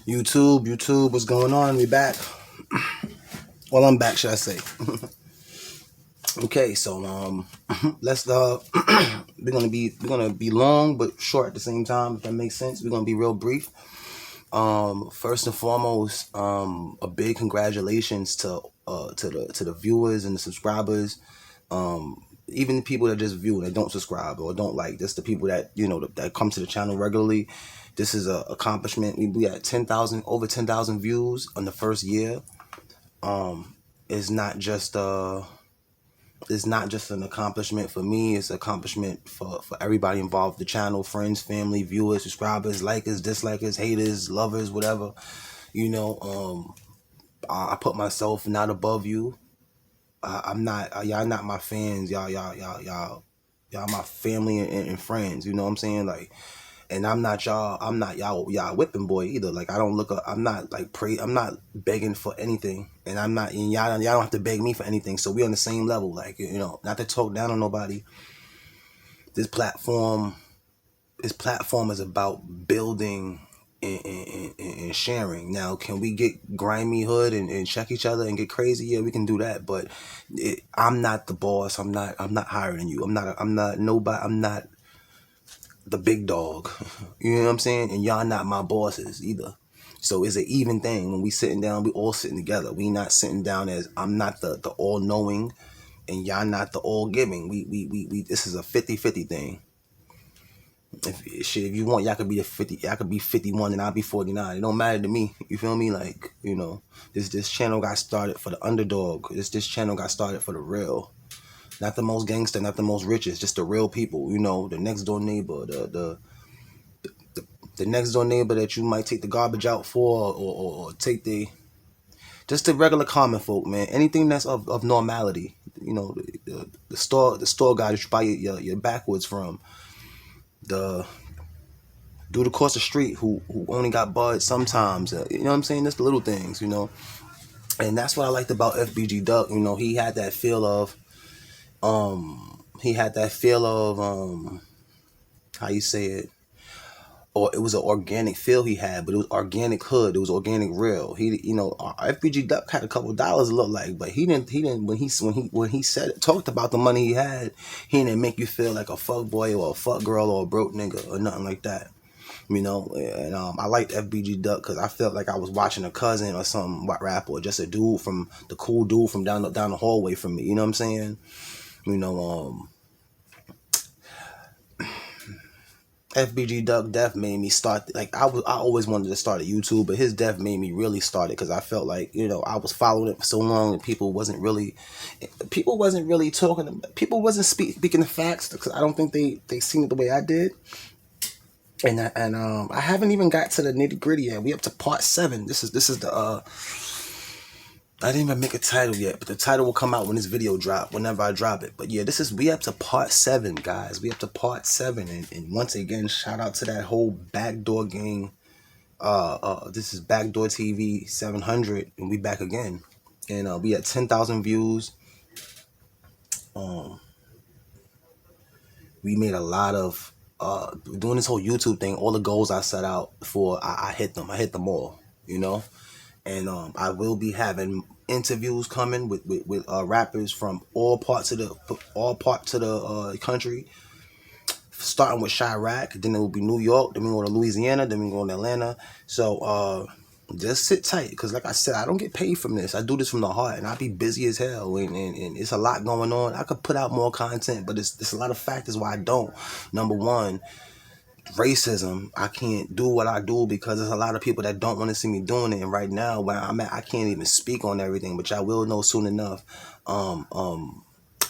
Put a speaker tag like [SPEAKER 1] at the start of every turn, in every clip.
[SPEAKER 1] YouTube, what's going on? We back. Well, I'm back, should I say? Okay, so let's we're gonna be long but short at the same time. If that makes sense, we're gonna be real brief. First and foremost, a big congratulations to the viewers and the subscribers. Even the people that just view and don't subscribe or don't like. Just the people that that come to the channel regularly. This is a accomplishment. We had 10,000 over 10,000 views on the first year. It's not just an accomplishment for me. It's an accomplishment for everybody involved. The channel, friends, family, viewers, subscribers, likers, dislikers, haters, lovers, whatever. I put myself not above you. I'm not. Y'all not my fans. Y'all my family and friends. You know what I'm saying? Like, and I'm not y'all. I'm not y'all whipping boy either. Like, I don't look up. I'm not like I'm not begging for anything, and I'm not. And y'all don't have to beg me for anything. So we on the same level. Like, not to talk down on nobody. This platform. This platform is about building and sharing. Now, can we get grimy hood and check each other and get crazy? Yeah, we can do that. But I'm not the boss. I'm not. I'm not hiring you. I'm not nobody. I'm not the big dog. You know what I'm saying? And y'all not my bosses either. So it's an even thing. When we sitting down, we all sitting together. We not sitting down as I'm not the all knowing and y'all not the all giving. We this is a 50-50 thing. If you want, y'all could be a 50, y'all could be 51 and I'll be 49. It don't matter to me. You feel me? Like, this channel got started for the underdog. This channel got started for the real. Not the most gangster, not the most richest, just the real people, the next door neighbor, the next door neighbor that you might take the garbage out for or take just the regular common folk, man. Anything that's of normality. The store guy that you buy your backwoods from. The dude across the street who only got buds sometimes. You know what I'm saying? Just the little things. And that's what I liked about FBG Duck. He had that feel of how you say it, or it was an organic feel he had, but it was organic hood. It was organic real. FBG Duck had a couple dollars, it looked like, but he didn't when he said talked about the money he had, he didn't make you feel like a fuck boy or a fuck girl or a broke nigga or nothing like that. And I liked FBG Duck because I felt like I was watching a cousin or something rap, or just a dude from the cool dude from down the hallway from me. You know what I'm saying? You know, FBG Duck death made me start. Like, I always wanted to start a YouTube, but his death made me really start it because I felt like I was following it for so long and people wasn't really talking. People wasn't speaking the facts because I don't think they seen it the way I did. And I haven't even got to the nitty gritty yet. We up to part 7. This is the I didn't even make a title yet, but the title will come out when this video drop, whenever I drop it. But yeah, we up to part 7, guys. We up to part 7, and once again, shout out to that whole Backdoor gang. This is Backdoor TV 700, and we back again, and we at 10,000 views. We made a lot of doing this whole YouTube thing. All the goals I set out for, I hit them. I hit them all. And I will be having interviews coming with rappers from all parts of the country, starting with Chirac, then it will be New York, then we go to Louisiana, then we go to Atlanta. So just sit tight, because like I said, I don't get paid from this. I do this from the heart, and I be busy as hell, and it's a lot going on. I could put out more content, but it's a lot of factors why I don't. Number one, racism. I can't do what I do because there's a lot of people that don't want to see me doing it. And right now, where I'm at, I can't even speak on everything, but y'all will know soon enough.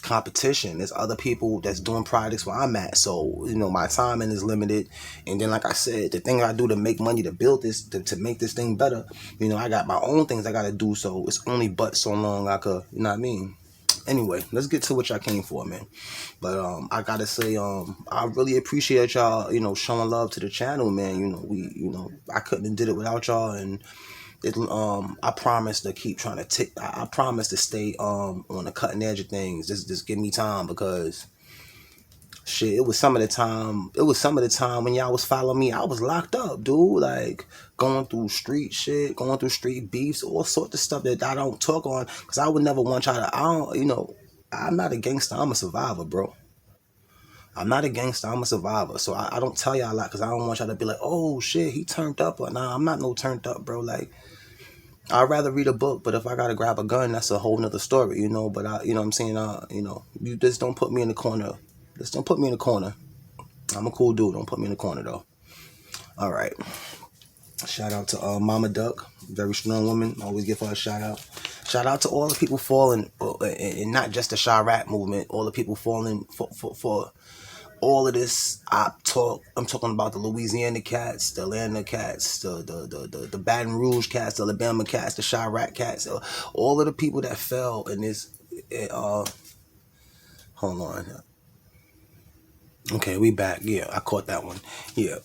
[SPEAKER 1] Competition. There's other people that's doing projects where I'm at, so my timing is limited. And then, like I said, the thing I do to make money, to build this, to make this thing better, I got my own things I gotta do. So it's only but so long I could, you know what I mean. Anyway, let's get to what y'all came for, man. But I gotta say, I really appreciate y'all, showing love to the channel, man. I couldn't have did it without y'all, and I promise to keep trying to I promise to stay on the cutting edge of things. Just give me time, because Shit, it was some of the time. It was some of the time when y'all was following me. I was locked up, dude. Like going through street shit, going through street beefs, all sorts of stuff that I don't talk on, because I would never want y'all to. I don't, I'm not a gangster. I'm a survivor, bro. I'm not a gangster. I'm a survivor. So I don't tell y'all a lot because I don't want y'all to be like, oh shit, he turned up. Or nah, I'm not no turned up, bro. Like I'd rather read a book, but if I gotta grab a gun, that's a whole nother story, But what I'm saying, you just don't put me in the corner. Just don't put me in the corner. I'm a cool dude. Don't put me in the corner though. All right. Shout out to Mama Duck, very strong woman. Always give her a shout out. Shout out to all the people falling, and not just the Chirac movement. All the people falling for all of this op talk. I'm talking about the Louisiana cats, the Atlanta cats, the Baton Rouge cats, the Alabama cats, the Chirac cats. All of the people that fell in this. Hold on. Okay, we back. Yeah, I caught that one. Yeah.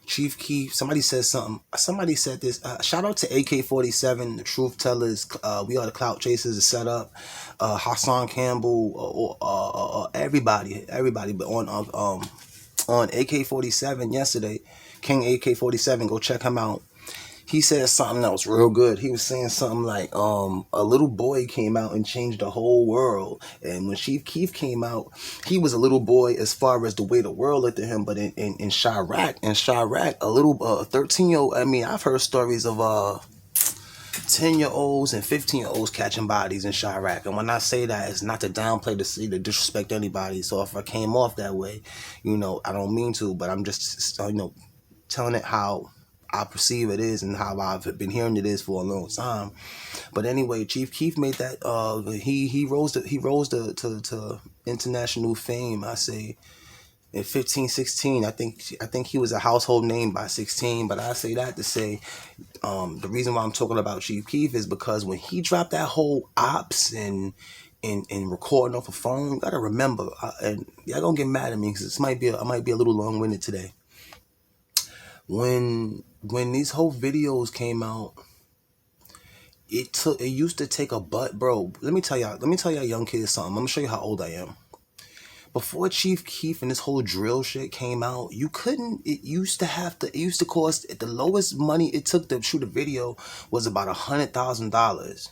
[SPEAKER 1] Chief Keef, somebody said something. Somebody said this. Shout out to AK-47, the Truth Tellers. We are the Clout Chasers. The setup. Hassan Campbell. Everybody. But on AK-47 yesterday, King AK-47. Go check him out. He said something that was real good. He was saying something like, a little boy came out and changed the whole world. And when Chief Keef came out, he was a little boy as far as the way the world looked at him. But in Chirac, a little 13-year-old, I mean, I've heard stories of 10-year-olds and 15-year-olds catching bodies in Chirac. And when I say that, it's not to downplay to disrespect anybody. So if I came off that way, I don't mean to, but I'm just, telling it how I perceive it is and how I've been hearing it is for a long time. But anyway, Chief Keef made that he rose to international fame, I say, in 15, 16. I think he was a household name by 16, but I say that to say the reason why I'm talking about Chief Keef is because when he dropped that whole ops and recording off a phone, you gotta remember, and y'all gonna get mad at me because I might be a little long-winded today. When these whole videos came out, it used to take a butt, bro. Let me tell y'all young kids something. I'm gonna show you how old I am. Before Chief Keef and this whole drill shit came out, it used to cost, the lowest money it took to shoot a video was about $100,000.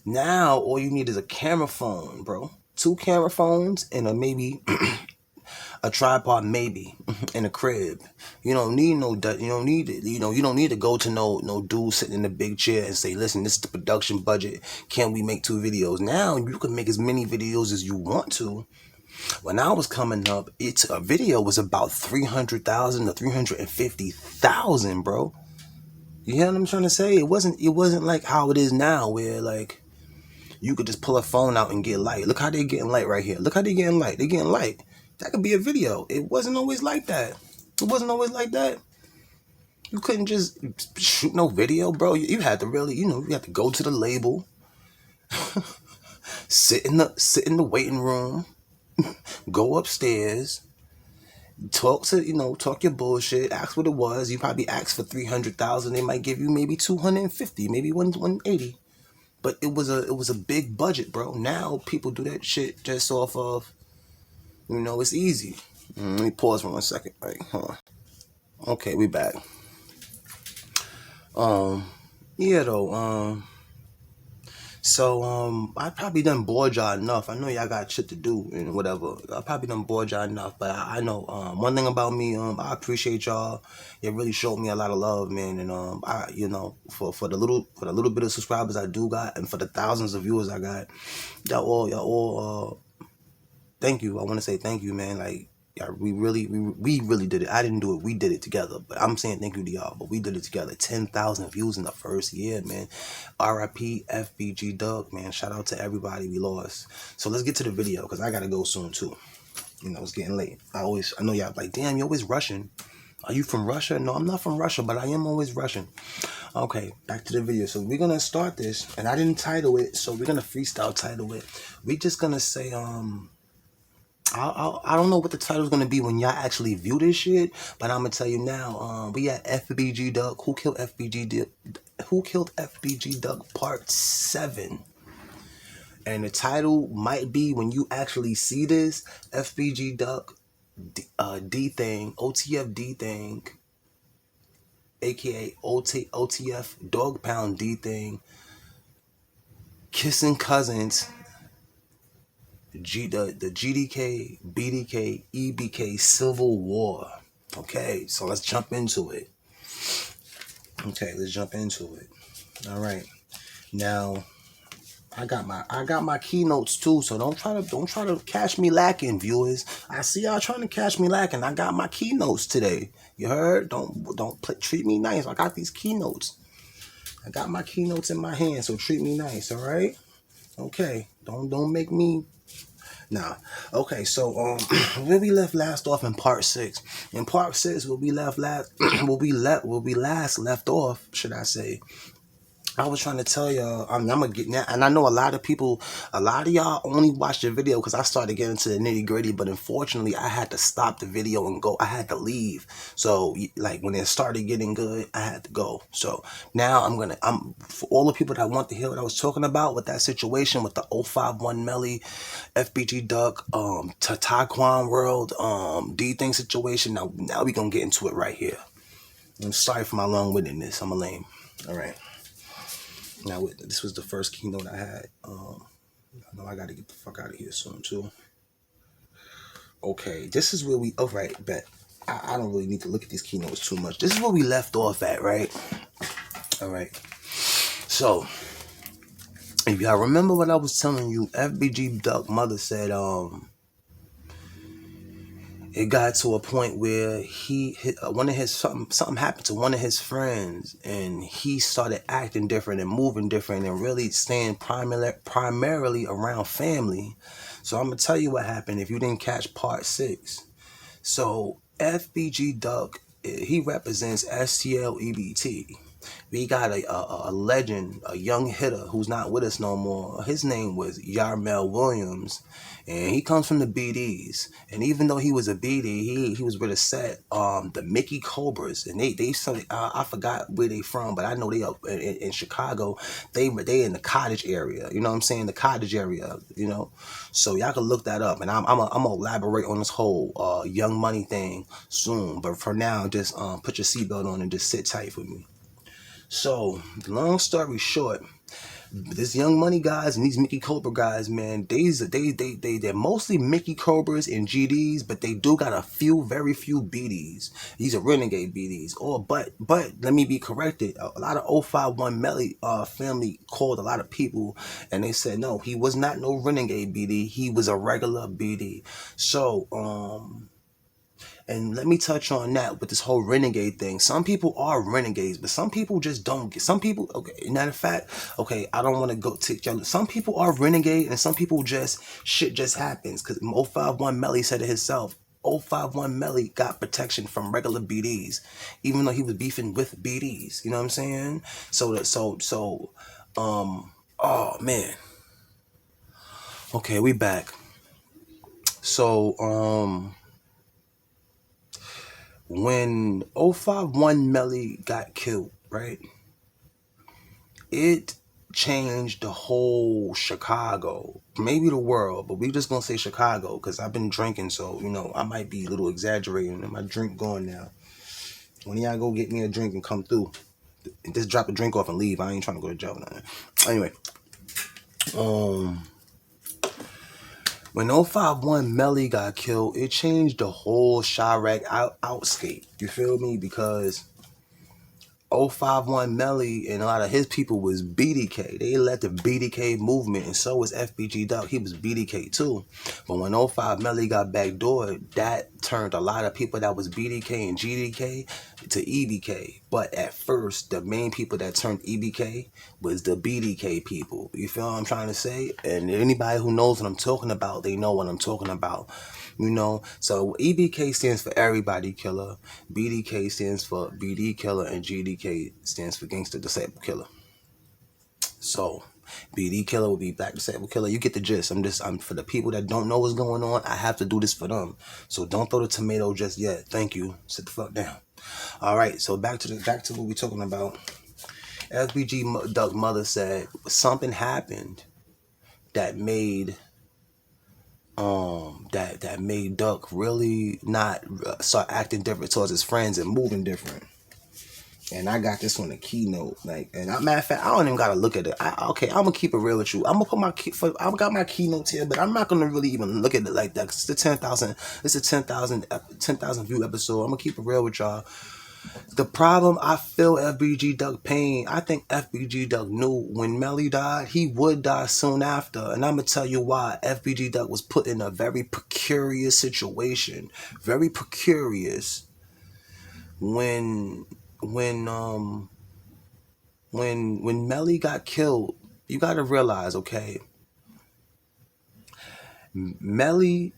[SPEAKER 1] Now all you need is a camera phone, bro. 2 camera phones and a tripod maybe in a crib. You don't need to go to no dude sitting in a big chair and say, listen, this is the production budget. Can we make 2 videos? Now you can make as many videos as you want to. When I was coming up, a video was about 300,000 to 350,000, bro. You hear what I'm trying to say? It wasn't like how it is now, where like you could just pull a phone out and get light. Look how they're getting light right here. Look how they're getting light. They're getting light. That could be a video. It wasn't always like that. You couldn't just shoot no video, bro. You had to really, you had to go to the label, sit in the waiting room, go upstairs, talk your bullshit, ask what it was. You probably asked for 300,000. They might give you maybe 250, maybe 180. But it was a big budget, bro. Now people do that shit just off of, it's easy. Let me pause for 1 second. Right, hold on. Okay, we back. Yeah though. So I probably done bored y'all enough. I know y'all got shit to do and whatever. I probably done bored y'all enough. But I know one thing about me, I appreciate y'all. You really showed me a lot of love, man. And I for the little bit of subscribers I do got, and for the thousands of viewers I got, y'all all thank you. I want to say thank you, man. Like, yeah, we really did it. I didn't do it. We did it together. But I'm saying thank you to y'all. But we did it together. 10,000 views in the first year, man. RIP FBG Doug, man. Shout out to everybody we lost. So let's get to the video because I gotta go soon too. It's getting late. I know y'all like, damn, you're always rushing. Are you from Russia? No, I'm not from Russia, but I am always rushing. Okay, back to the video. So we're gonna start this, and I didn't title it, so we're gonna freestyle title it. We're just gonna say I don't know what the title's gonna be when y'all actually view this shit, but I'm gonna tell you now. We at FBG Duck. Who killed FBG Duck? Part 7. And the title might be, when you actually see this, FBG Duck D Thing, OTF D Thing, aka OTF Dog Pound D Thing, kissing cousins, the GDK, BDK, EBK Civil War. Okay, so let's jump into it. All right. Now, I got my keynotes too, so don't try to catch me lacking, viewers. I see y'all trying to catch me lacking. I got my keynotes today. You heard? Treat me nice. I got these keynotes. I got my keynotes in my hand, so treat me nice, all right? Okay. Don't make me. Nah. Okay, so where we left off in part 6. In part 6, where we last left off, should I say? I was trying to tell y'all, I'm gonna get now, and I know a lot of y'all only watch the video because I started getting to the nitty gritty, but unfortunately, I had to stop the video and go. I had to leave. So, like, when it started getting good, I had to go. So now I'm for all the people that want to hear what I was talking about with that situation with the 051 Melly, FBG Duck, Taquan World, D Thing situation. Now we gonna get into it right here. I'm sorry for my long-windedness. I'm a lame. All right. Now, this was the first keynote I had. I know I got to get the fuck out of here soon, too. Okay, this is where we... All right, bet. I don't really need to look at these keynotes too much. This is where we left off at, right? All right. So, if y'all remember what I was telling you, FBG Duck Mother said, it got to a point where something happened to one of his friends, and he started acting different and moving different and really staying primarily around family. So I'm gonna tell you what happened if you didn't catch part 6. So FBG Duck, he represents STLEBT. We got a legend, a young hitter who's not with us no more. His name was Yarmel Williams, and he comes from the BDs. And even though he was a BD, he was with a set, the Mickey Cobras, and they I forgot where they from, but I know they up in Chicago. They in the Cottage area. You know what I'm saying? The Cottage area. You know, so y'all can look that up. And I'm gonna elaborate on this whole Young Money thing soon. But for now, just put your seatbelt on and just sit tight with me. So, long story short, this Young Money guys and these Mickey Cobra guys, man, they're mostly Mickey Cobras and GDs, but they do got very few BDs. These are renegade BDs. But let me be corrected. A lot of 051 Melly family called a lot of people, and they said no, he was not no renegade BD. He was a regular BD. So, and let me touch on that with this whole renegade thing. Some people are renegades, but some people just don't get. Some people, okay, matter of fact, okay, I don't want to go take y'all. Some people are renegade, and some people shit just happens. Because 051 Melly said it himself. 051 Melly got protection from regular BDs, even though he was beefing with BDs. You know what I'm saying? Oh man. Okay, we back. So, when 051 Melly got killed, right? It changed the whole Chicago, maybe the world, but we just gonna say Chicago because I've been drinking, so you know I might be a little exaggerating. And my drink gone now. When y'all go get me a drink and come through, just drop a drink off and leave. I ain't trying to go to jail. Anyway, when 051 Melly got killed, it changed the whole Chiraq outscape. You feel me? Because 051 Melly and a lot of his people was BDK. They led the BDK movement, and so was FBG Duck. He was BDK too. But when 05 Melly got backdoored, that turned a lot of people that was BDK and GDK to EBK. But at first, the main people that turned EBK was the BDK people. You feel what I'm trying to say? And anybody who knows what I'm talking about, they know what I'm talking about. You know, so EBK stands for Everybody Killer, BDK stands for BD Killer, and GDK stands for Gangster Disabled Killer. So BD Killer will be Black Disabled Killer. You get the gist. I'm for the people that don't know what's going on, I have to do this for them. So don't throw the tomato just yet. Thank you. Sit the fuck down. All right, so back to what we're talking about. FBG Duck Mother said something happened that made that made Duck really not start acting different towards his friends and moving different. And I got this on the keynote, like, and matter of fact, I don't even gotta look at it. Okay, I'm gonna keep it real with you. I'm gonna put I got my keynotes here, but I'm not gonna really even look at it like that. 'Cause it's the 10,000. It's a 10,000 view episode. I'm gonna keep it real with y'all. The problem, I feel FBG Duck pain. I think FBG Duck knew when Melly died, he would die soon after. And I'm going to tell you why. FBG Duck was put in a very precarious situation. Very precarious when Melly got killed. You got to realize, okay, Melly,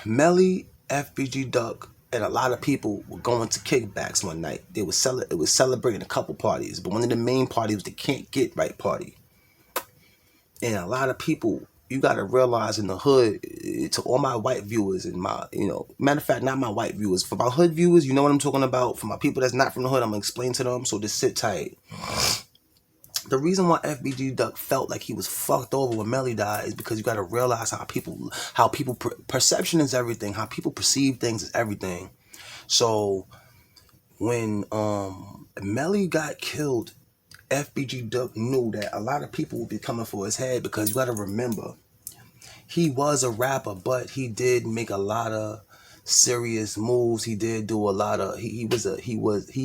[SPEAKER 1] FBG Duck, and a lot of people were going to kickbacks one night. It was celebrating a couple parties, but one of the main parties was the Can't Get Right party. And a lot of people, you got to realize in the hood, to all my white viewers and my, matter of fact, not my white viewers, for my hood viewers, you know what I'm talking about. For my people that's not from the hood, I'm going to explain to them, so just sit tight. The reason why FBG Duck felt like he was fucked over when Melly died is because you got to realize how people perception is everything. How people perceive things is everything. So when Melly got killed, FBG Duck knew that a lot of people would be coming for his head, because you got to remember, he was a rapper, but he did make a lot of serious moves. He did do a lot of he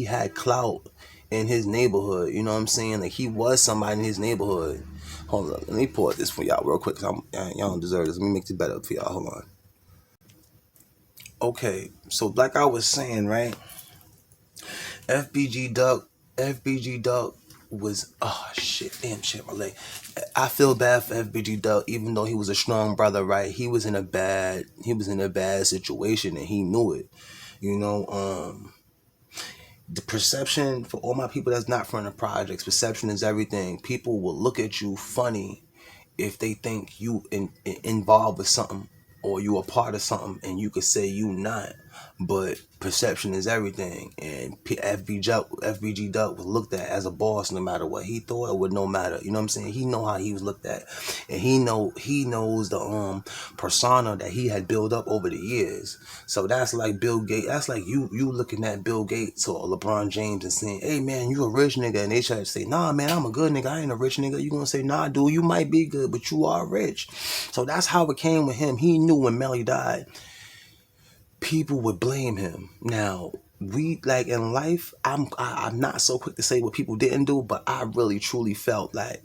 [SPEAKER 1] had clout in his neighborhood. You know what I'm saying? Like, he was somebody in his neighborhood. Hold on, let me pause this for y'all real quick, because y'all don't deserve this. Let me make this better for y'all. Hold on. Okay, so like I was saying, right? FBG Duck was, oh shit, damn shit, my leg. I feel bad for FBG Duck, even though he was a strong brother, right? He was in a bad situation, and he knew it. The perception, for all my people that's not from the projects, perception is everything. People will look at you funny if they think you involved with something, or you a part of something, and you could say you not. But perception is everything, and FBG Duck was looked at as a boss, no matter what he thought. It would no matter. You know what I'm saying? He know how he was looked at, and he knows the persona that he had built up over the years. So that's like Bill Gates. That's like you looking at Bill Gates or LeBron James and saying, "Hey man, you a rich nigga," and they try to say, "Nah man, I'm a good nigga. I ain't a rich nigga." You gonna say, "Nah dude, you might be good, but you are rich." So that's how it came with him. He knew when Melly died, people would blame him. Now, we, like, in life, I'm not so quick to say what people didn't do, but I really truly felt like,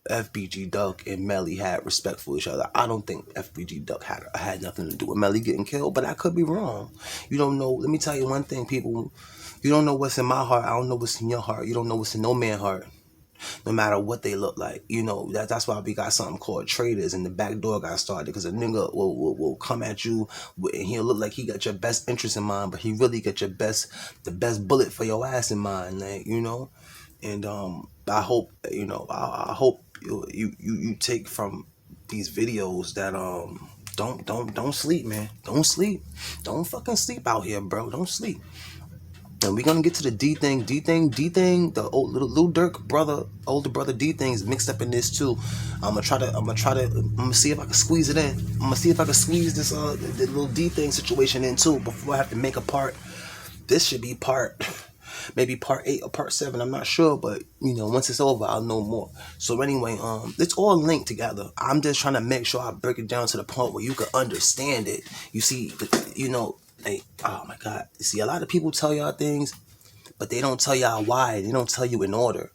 [SPEAKER 1] FBG Duck and Melly had respect for each other. I don't think FBG Duck had nothing to do with Melly getting killed, but I could be wrong. You don't know. Let me tell you one thing, people. You don't know what's in my heart. I don't know what's in your heart. You don't know what's in no man's heart, no matter what they look like. That's why we got something called traders, and the back door got started, because a nigga will come at you, and he'll look like he got your best interest in mind, but he really got the best bullet for your ass in mind, like, and I hope, I hope you take from these videos that don't sleep, man. Don't sleep. Don't fucking sleep out here, bro. Don't sleep. And we're gonna get to the D thing. The old little Durk brother, older brother D thing is mixed up in this too. I'm gonna see if I can squeeze it in. I'm gonna see if I can squeeze this the little D thing situation in too before I have to make a part. This should be maybe part 8 or part 7. I'm not sure, but once it's over, I'll know more. So anyway, it's all linked together. I'm just trying to make sure I break it down to the point where you can understand it. You see, Hey, oh my God. See, a lot of people tell y'all things, but they don't tell y'all why. They don't tell you in order.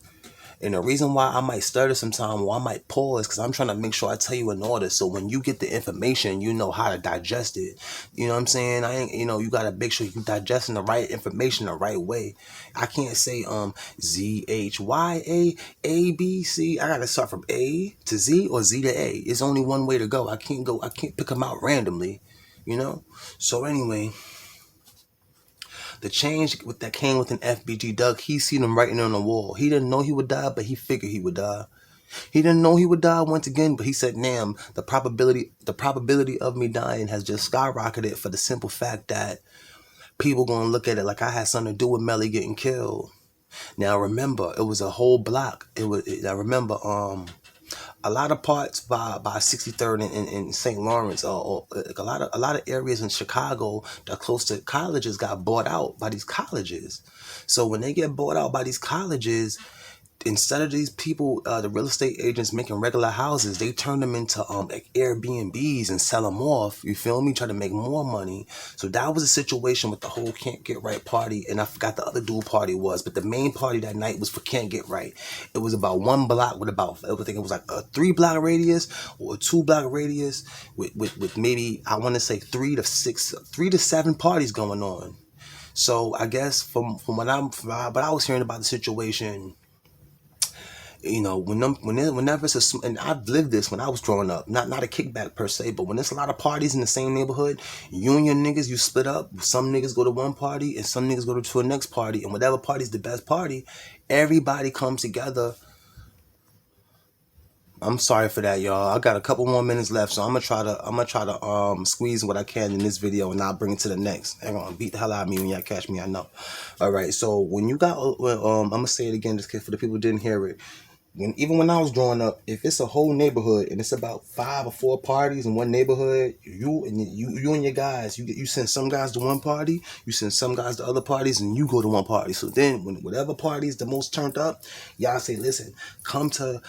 [SPEAKER 1] And the reason why I might stutter sometime, or I might pause, because I'm trying to make sure I tell you in order. So when you get the information, you know how to digest it. You know what I'm saying? You got to make sure you digesting the right information the right way. I can't say ZHYAABC. I got to start from A to Z or Z to A. It's only one way to go. I can't pick them out randomly. So anyway, the change that came with an FBG Duck, he seen him writing on the wall. He didn't know he would die, but he figured he would die. He didn't know he would die once again, but he said, "Damn, the probability of me dying has just skyrocketed, for the simple fact that people gonna look at it like I had something to do with Melly getting killed." Now remember, it was a whole block. I remember a lot of parts by 63rd and St. Lawrence, or like a lot of areas in Chicago that are close to colleges got bought out by these colleges. So when they get bought out by these colleges, instead of these people, the real estate agents making regular houses, they turn them into like Airbnbs and sell them off. You feel me? Try to make more money. So that was a situation with the whole Can't Get Right party, and I forgot the other dual party was, but the main party that night was for Can't Get Right. It was about one block with about, I think it was like a 3-block radius or a 2-block radius with maybe, I want to say 3 to 7 parties going on. So I guess from what but I was hearing about the situation, you know, whenever it's and I've lived this when I was growing up, not a kickback per se, but when there's a lot of parties in the same neighborhood, you and your niggas, you split up. Some niggas go to one party and some niggas go to a next party, and whatever party's the best party, everybody comes together. I'm sorry for that, y'all. I got a couple more minutes left, so I'm gonna try to squeeze what I can in this video, and I'll bring it to the next. They're gonna beat the hell out of me when y'all catch me, I know. All right, so when you got I'm gonna say it again just for the people who didn't hear it. Even when I was growing up, if it's a whole neighborhood and it's about 5 or 4 parties in one neighborhood, you and your guys, you send some guys to one party, you send some guys to other parties, and you go to one party. So then, when whatever party is the most turned up, y'all say, listen, come to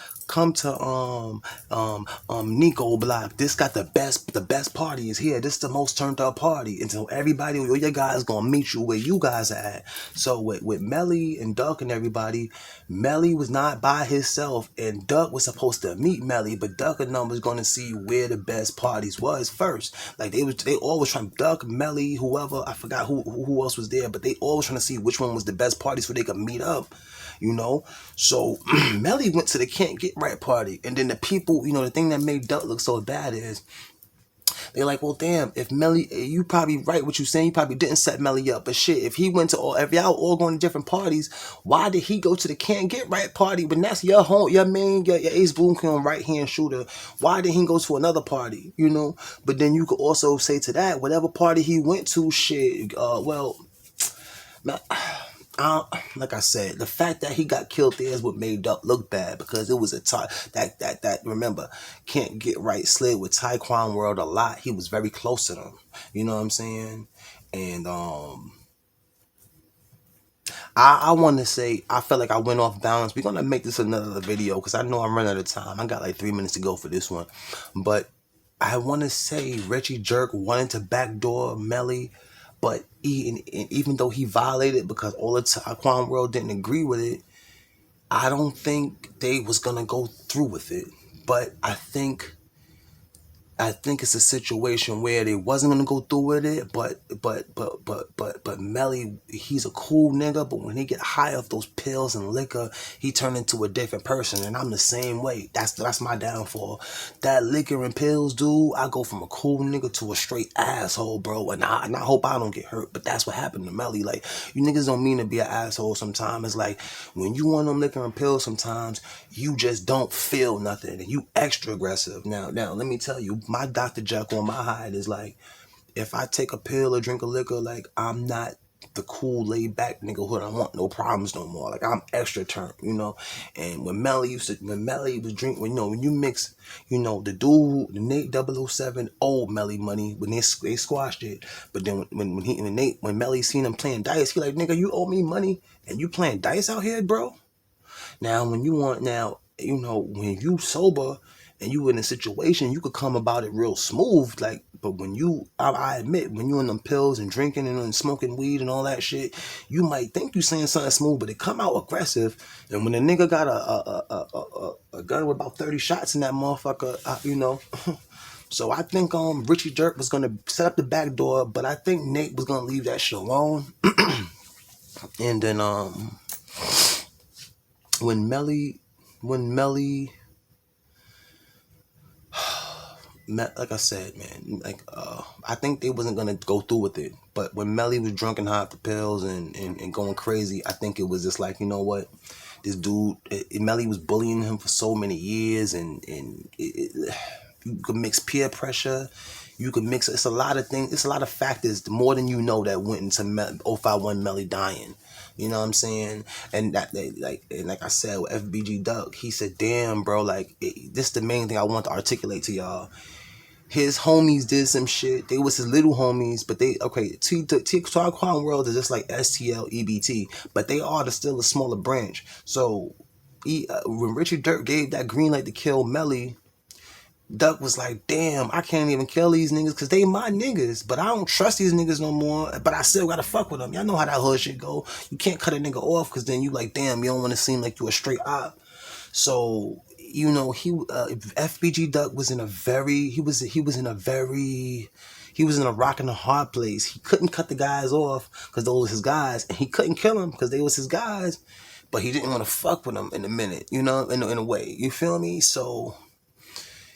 [SPEAKER 1] Nico Block. This got the best party is here. This is the most turned up party, and so everybody, all your guys gonna meet you where you guys are at. So with Melly and Duck and everybody, Melly was not by himself, and Duck was supposed to meet Melly, but Duck and them was gonna see where the best parties was first. Like they always trying, Duck, Melly, whoever, I forgot who else was there, but they always trying to see which one was the best party so they could meet up. You know, so Melly went to the Can't Get Right party, and then the people, you know, the thing that made Duck look so bad is they're like, well, damn, if Melly, you probably right what you saying, you probably didn't set Melly up, but shit, if he went to if y'all all going to different parties, why did he go to the Can't Get Right party when that's your home, your main, your Ace Boom right hand shooter? Why did he go to another party? You know, but then you could also say to that, whatever party he went to, shit, well, man, like I said, the fact that he got killed there is what made Duck look bad, because it was a that remember, Can't Get Right slid with Taekwon World a lot. He was very close to them. You know what I'm saying? And I want to say, I felt like I went off balance. We're gonna make this another video because I know I'm running out of time. I got like 3 minutes to go for this one, but I want to say Reggie Jerk wanted to backdoor Melly, but even though he violated because all the Taekwon World didn't agree with it, I don't think they was gonna go through with it. But I think it's a situation where they wasn't gonna go through with it, but Melly, he's a cool nigga, but when he get high off those pills and liquor, he turned into a different person, and I'm the same way. That's my downfall. That liquor and pills, dude, I go from a cool nigga to a straight asshole, bro, and I hope I don't get hurt, but that's what happened to Melly. Like, you niggas don't mean to be an asshole sometimes. It's like, when you want them liquor and pills, sometimes you just don't feel nothing, and you extra aggressive. Now, let me tell you, my Dr. Jekyll on my hide is like, if I take a pill or drink a liquor, like, I'm not the cool laid back nigga who I don't want no problems no more. Like, I'm extra turn, you know. And when Melly was drinking, when you mix, the dude, the Nate 007 old Melly money, when they squashed it. But then when Melly seen him playing dice, he like, nigga, you owe me money and you playing dice out here, bro. Now when you sober and you in a situation, you could come about it real smooth, like, but when I admit, when you in them pills and drinking and smoking weed and all that shit, you might think you saying something smooth, but it come out aggressive. And when a nigga got a gun with about 30 shots in that motherfucker, so I think Richie Jerk was gonna set up the back door, but I think Nate was gonna leave that shit alone. And then when Melly, like I said, man, like I think they wasn't gonna go through with it. But when Melly was drunk and high off the pills and going crazy, I think it was just like, you know what, this dude, Melly was bullying him for so many years, and you could mix peer pressure. You could mix. It's a lot of things. It's a lot of factors more than you know that went into 051 Melly dying. You know what I'm saying? And like I said with FBG Duck, he said, "Damn, bro, like this the main thing I want to articulate to y'all. His homies did some shit. They was his little homies, but they okay. Taquan World is just like STL EBT, but they are still a smaller branch. So, when Richard Dirt gave that green light to kill Melly, Duck was like, damn, I can't even kill these niggas because they my niggas, but I don't trust these niggas no more, but I still gotta fuck with them. Y'all know how that hood shit go. You can't cut a nigga off because then you like, damn, you don't want to seem like you a straight op. So, you know, FBG Duck was in a very, he was in a rock and a hard place. He couldn't cut the guys off because those were his guys, and he couldn't kill them because they was his guys, but he didn't want to fuck with them in a minute, you know, in a way. You feel me? So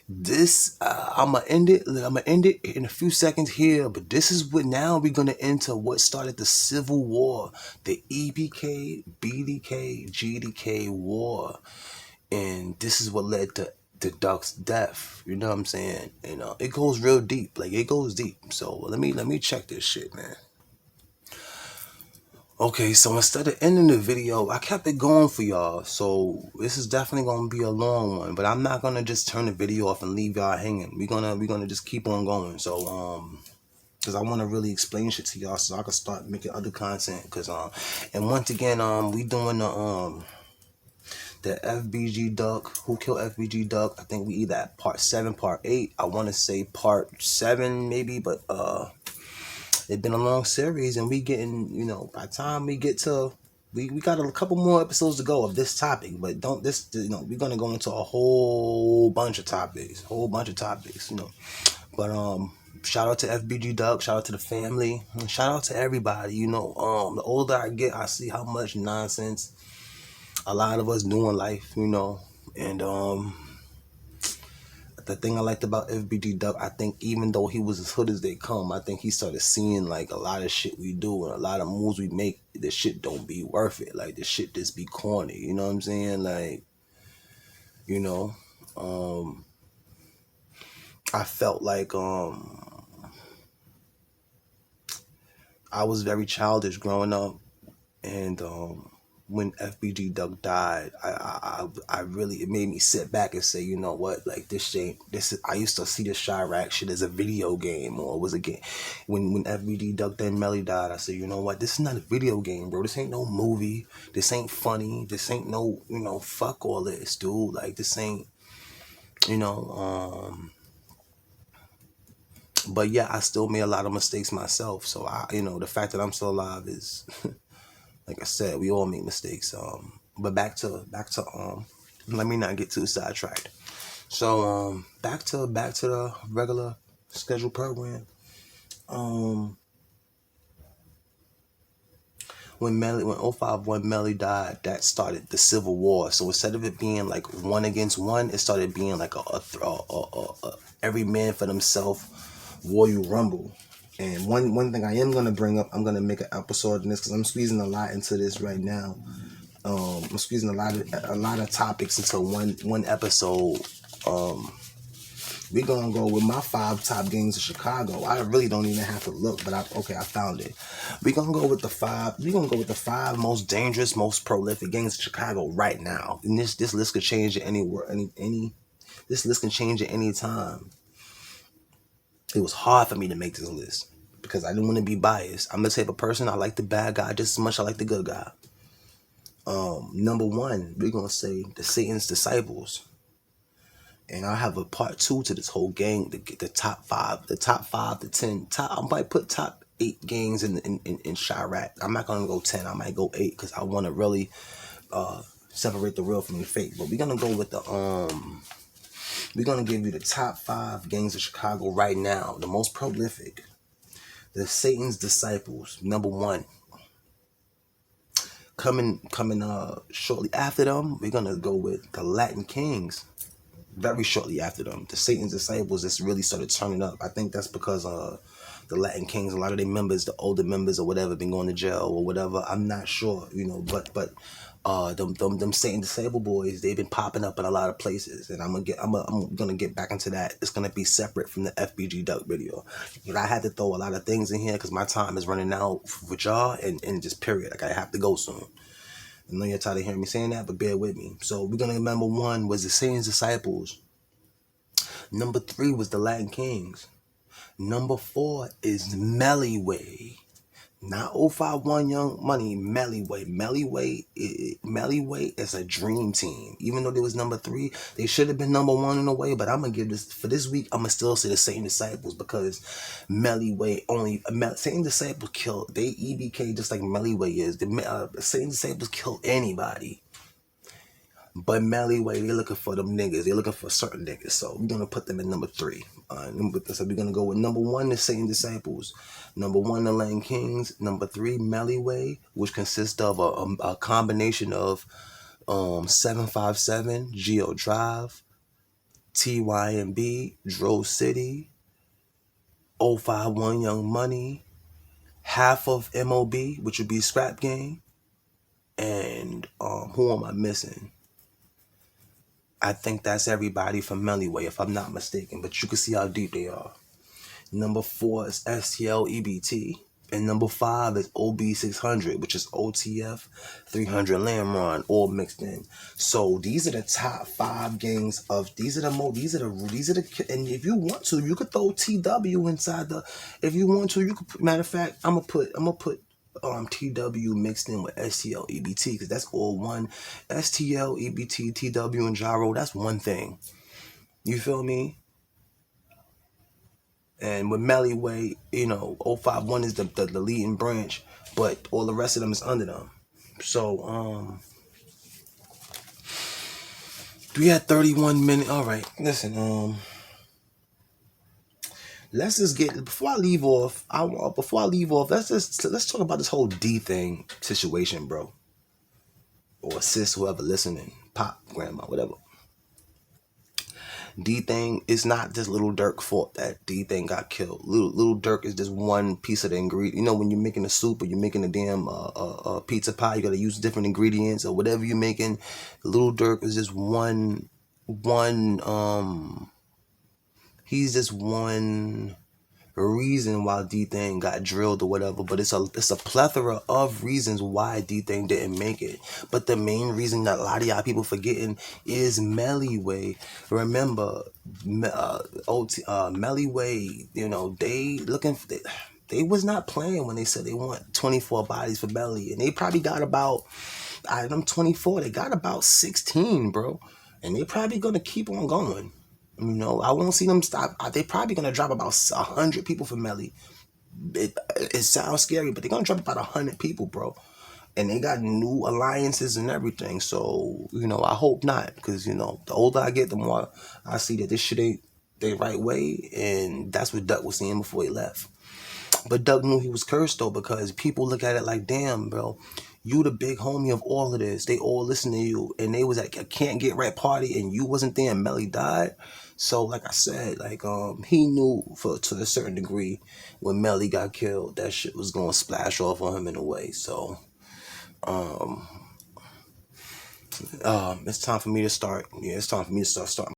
[SPEAKER 1] this I'm gonna end it in a few seconds here, but this is what now we're gonna enter what started the Civil War, the EBK, BDK, GDK war, and this is what led to Duck's death. You know what I'm saying? You know, it goes real deep. Like, it goes deep. So let me check this shit, man. Okay, so instead of ending the video, I kept it going for y'all. So this is definitely gonna be a long one, but I'm not gonna just turn the video off and leave y'all hanging. We're gonna just keep on going. So because I want to really explain shit to y'all so I can start making other content. Because and once again, we doing the FBG Duck. Who killed FBG Duck? I think we either at part 7, part 8. I want to say part 7 maybe, but it's been a long series, and we getting, you know, by the time we get to, we got a couple more episodes to go of this topic, but you know, we're gonna go into a whole bunch of topics, you know. But shout out to FBG Duck, shout out to the family, and shout out to everybody. You know, the older I get, I see how much nonsense a lot of us do in life, you know, and the thing I liked about FBG Duck, I think even though he was as hood as they come, I think he started seeing like a lot of shit we do and a lot of moves we make, this shit don't be worth it. Like, this shit just be corny. You know what I'm saying? Like, you know, I felt like I was very childish growing up, and when FBG Duck died, I really, it made me sit back and say, you know what, like, this is, I used to see this Chirac shit as a video game, or it was a game. When FBG Duck then Melly died, I said, you know what, this is not a video game, bro. This ain't no movie. This ain't funny. This ain't no, you know, fuck all this, dude. Like, this ain't, you know, but yeah, I still made a lot of mistakes myself. So you know, the fact that I'm still alive is, like I said, we all make mistakes. But back to let me not get too sidetracked. So back to the regular scheduled program. When 051 Melly died, that started the Civil War. So instead of it being like 1 against 1, it started being like a every man for themselves Royal Rumble. And one thing I am gonna bring up, I'm gonna make an episode in this because I'm squeezing a lot into this right now. I'm squeezing a lot of topics into one episode. We're gonna go with my 5 top gangs of Chicago. I really don't even have to look, but I found it. We're gonna go with the 5 most dangerous, most prolific gangs of Chicago right now. And this list could change at this list can change at any time. It was hard for me to make this list because I didn't want to be biased. I'm the type of person, I like the bad guy just as much as I like the good guy. Number 1, we're gonna say the Satan's Disciples. And I have a part 2 to this whole gang, the top 5, the 10. I might put top 8 gangs in Chirac. I'm not gonna go 10. I might go 8 because I want to really separate the real from the fake. But we're gonna go with we're gonna give you the top 5 gangs of Chicago right now, the most prolific. The Satan's Disciples, number 1. Coming shortly after them, we're gonna go with the Latin Kings. Very shortly after them, the Satan's Disciples just really started turning up. I think that's because the the Latin Kings, a lot of their members, the older members or whatever, been going to jail or whatever. I'm not sure, them Satan Disabled boys, they've been popping up in a lot of places, and I'm gonna get back into that. It's gonna be separate from the FBG Duck video, but I had to throw a lot of things in here because my time is running out with y'all, and just period. Like, I have to go soon. I know you're tired of hearing me saying that, but bear with me. So we're gonna remember, one was the Satan's Disciples. Number 3 was the Latin Kings. Number 4 is Melly Way. Not 051 Young Money, Melly Way. Melly Way is a dream team. Even though they was number 3, they should have been number 1 in a way. But I'm gonna give this for this week. I'm gonna still say the Satan Disciples, because Melly Way Satan Disciples kill. They EBK just like Melly Way is. The Satan Disciples kill anybody. But Melly Way, they looking for them niggas. They looking for certain niggas. So we're gonna put them in number 3. So we're gonna go with number 1, the Satan Disciples. Number 1, the Latin Kings. Number 3, Melly Way, which consists of a combination of 757, Geo Drive, TYMB, Dro City, 051 Young Money, half of MOB, which would be Scrap Gang, and who am I missing? I think that's everybody from Melly Way, if I'm not mistaken, but you can see how deep they are. Number 4 is STL EBT, and number 5 is OB600, which is OTF 300 Lamron, all mixed in. So these are the top 5 gangs and if you want to, you could throw TW inside if you want to, you could, matter of fact, I'm gonna put TW mixed in with STL EBT, because that's all one. STL EBT, TW, and Gyro, that's one thing. You feel me? And with Melly Way, 051 is the leading branch, but all the rest of them is under them. So we had 31 minutes. All right, listen. Let's just get, before I leave off, let's talk about this whole D thing situation, bro. Or sis, whoever listening, pop, grandma, whatever. D thing is not just Little Durk fault that D thing got killed. Little Durk is just one piece of the ingredient. When you're making a soup or you're making a damn pizza pie, you gotta use different ingredients or whatever you're making. Little Durk is just one. He's just one reason why D-Thing got drilled or whatever, but it's a plethora of reasons why D-Thing didn't make it. But the main reason that a lot of y'all people forgetting is Melly Way. Remember, Melly Way, they was not playing when they said they want 24 bodies for Melly, and they probably got about, out of them 24, they got about 16, bro, and they probably gonna keep on going. I won't see them stop. They probably gonna drop about 100 people for Melly. It sounds scary, but they're gonna drop about 100 people, bro. And they got new alliances and everything. So, I hope not, because the older I get, the more I see that this shit ain't the right way, and that's what Duck was saying before he left. But Duck knew he was cursed though, because people look at it like, damn, bro, you the big homie of all of this. They all listen to you, and they was at a Can't Get Right party, and you wasn't there, and Melly died. So, like I said, he knew to a certain degree when Melly got killed, that shit was gonna splash off on him in a way. So, it's time for me to start. Yeah, it's time for me to start